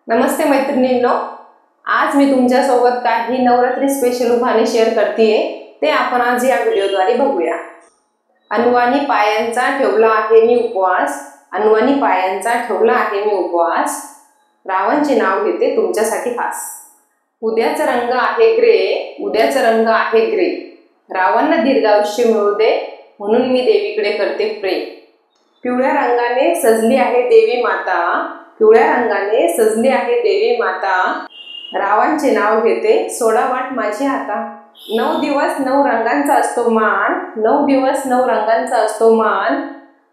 नमस्ते मैत्रिणींनो, आज मी तुमच्यासोबत काही नवरात्री स्पेशल उखाणे शेअर करतेय। ते आपण आज या व्हिडिओद्वारे बघूया। अनवाणी पायांचा ठेवला आहे मी उपवास, अनवाणी पायांचा ठेवला आहे मी उपवास, रावणचे नाव घेते तुमच्यासाठी खास। उद्याचा रंग आहे ग्रे, उद्याचा रंग आहे ग्रे, रावणला दीर्घायुष्य मिळू दे म्हणून मी देवीकडे करते प्रे। पिवळ्या रंगाने सजली आहे देवी माता, पिवळ्या रंगाने सजली आहे देवी माता, रावणचे नाव घेते सोडा वाट माझी आता। 9 दिवस 9 रंगांचा असतो मान, 9 दिवस 9 रंगांचा असतो मान,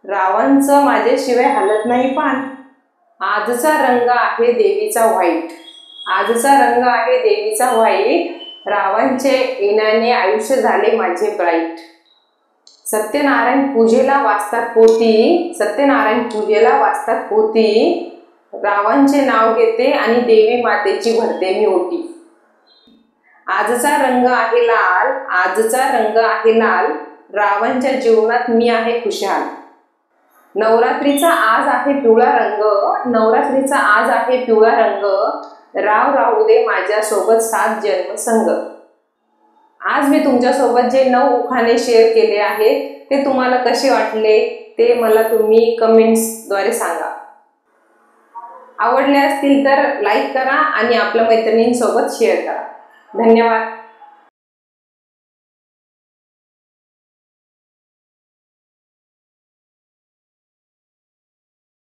रावणचं माझ्याशिवाय हालत नाही पान। आजचा रंग आहे देवीचा व्हाईट, आजचा रंग आहे देवीचा व्हाईट, रावणचे येण्याने आयुष्य झाले माझे ब्राईट। सत्यनारायण पूजेला वाचतात पोती, सत्यनारायण पूजेला वाचतात पोती, रावणचे नाव घेते आणि देवी मातेची भरते मी ओटी। आजचा रंग आहे लाल, आजचा रंग आहे लाल, रावणच्या जीवनात मी आहे खुशाल। नवरात्रीचा आज आहे पिवळा रंग, नवरात्रीचा आज आहे पिवळा रंग, राव राहू दे माझ्या सोबत 7 जन्म संग। आज मी तुमच्यासोबत जे 9 उखाणे शेअर केले आहेत ते तुम्हाला कसे वाटले ते मला तुम्ही कमेंट्सद्वारे सांगा। आवडले असतील तर लाईक करा आणि आपल्या मैत्रिणींसोबत शेअर करा। धन्यवाद।